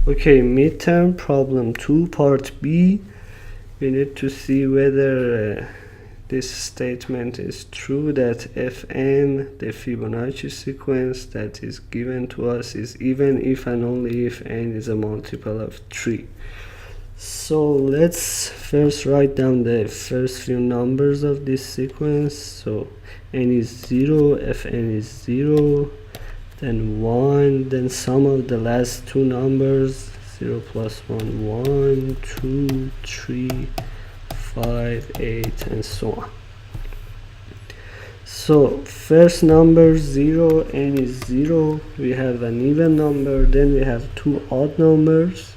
Okay, midterm problem 2 part B. We need to see whether this statement is true, that Fn, the Fibonacci sequence that is given to us, is even if and only if n is a multiple of 3. So let's first write down the first few numbers of this sequence. So n is 0, Fn is 0, then 1, then sum of the last two numbers, 0 plus 1, 1, 2, 3, 5, 8, and so on. So first number 0, n is 0, we have an even number, then we have two odd numbers,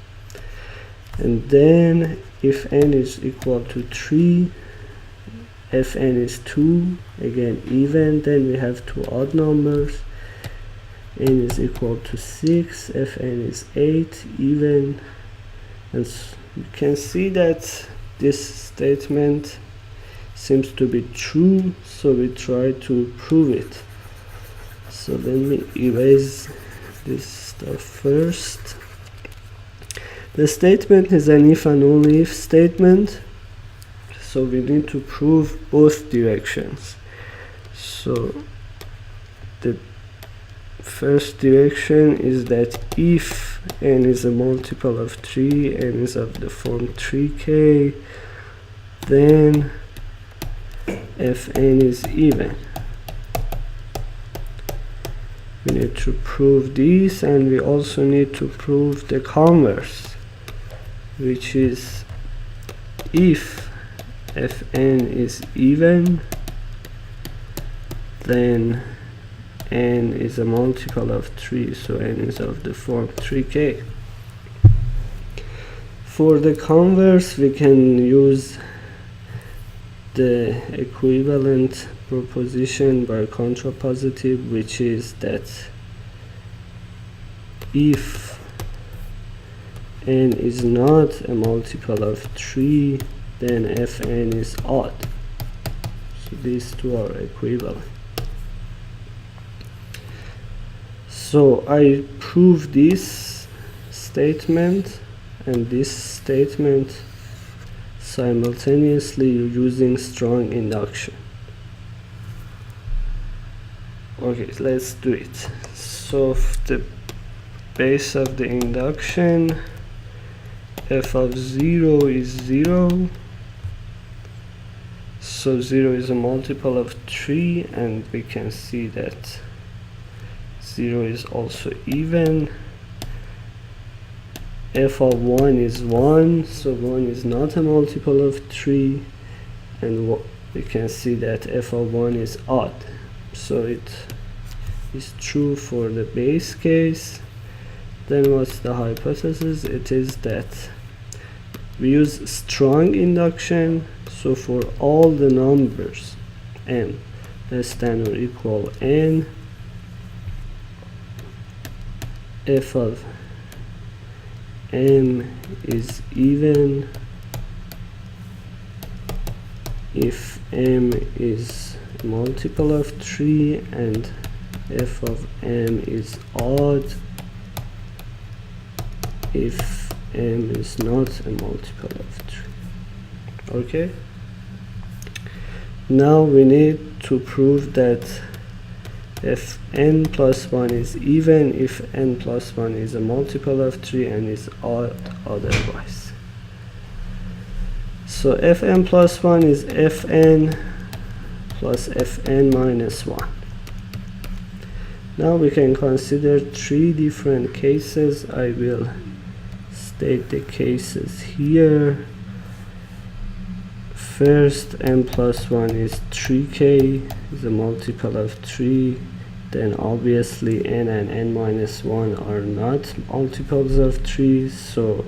and then if n is equal to 3, Fn is 2, again even, then we have two odd numbers, n is equal to 6, Fn is 8, even, and you can see that this statement seems to be true, so we try to prove it. So let me erase this stuff first. The statement is an if and only if statement, so we need to prove both directions. So the first direction is that if n is a multiple of 3, n is of the form 3k, then Fn is even. We need to prove this, and we also need to prove the converse, which is if Fn is even, then n is a multiple of 3, so n is of the form 3k. For the converse, we can use the equivalent proposition by contrapositive, which is that if n is not a multiple of 3, then Fn is odd. So these two are equivalent. So I prove this statement and this statement simultaneously using strong induction. Okay, let's do it. So the base of the induction, f of 0 is 0, so 0 is a multiple of 3, and we can see that 0 is also even. F of 1 is 1, so 1 is not a multiple of 3, and we can see that f of 1 is odd, so it is true for the base case. Then what's the hypothesis? It is that we use strong induction, so for all the numbers m less than or equal n, f of m is even if m is a multiple of 3 and f of m is odd if m is not a multiple of 3. Okay, now we need to prove that if n plus 1 is even if n plus 1 is a multiple of 3 and is odd otherwise. So fn plus 1 is fn plus fn minus 1. Now we can consider three different cases. I will state the cases here. First, n plus 1 is 3k, is a multiple of 3, then obviously n and n minus 1 are not multiples of 3, so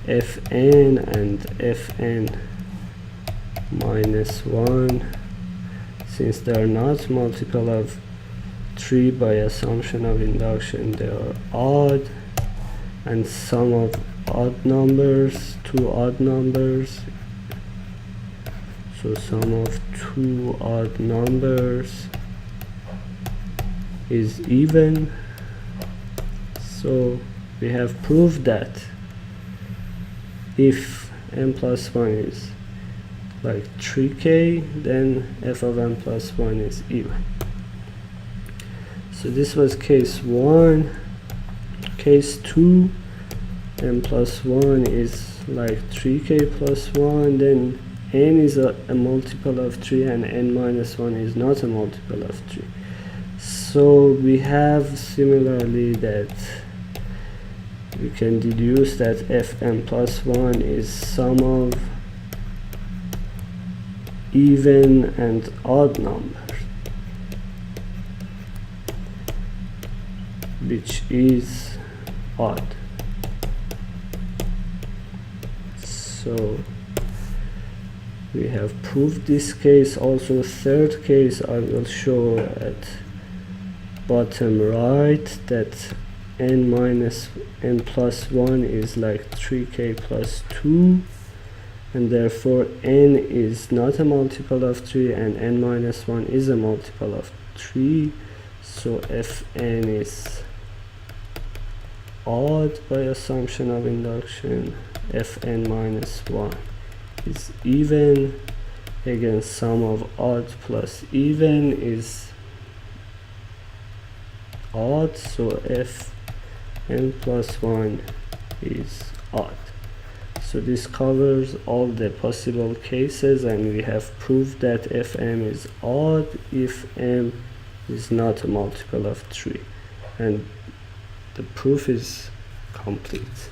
fn and fn minus 1, since they are not multiple of 3 by assumption of induction, they are odd, and sum of odd numbers, two odd numbers, so sum of two odd numbers is even. So we have proved that if n plus 1 is like 3k, then f of n plus 1 is even. So this was case 1. Case 2, n plus 1 is like 3k plus 1, then n is a multiple of 3 and n minus 1 is not a multiple of 3. So we have similarly that we can deduce that fn plus 1 is sum of even and odd numbers, which is odd. So we have proved this case. Also, third case I will show at bottom right, that n minus n plus 1 is like 3k plus 2, and therefore n is not a multiple of 3 and n minus 1 is a multiple of 3. So fn is odd by assumption of induction. Fn minus 1 is even. Again, sum of odd plus even is odd, so fn plus 1 is odd. So this covers all the possible cases, and we have proved that fm is odd if m is not a multiple of 3, and the proof is complete.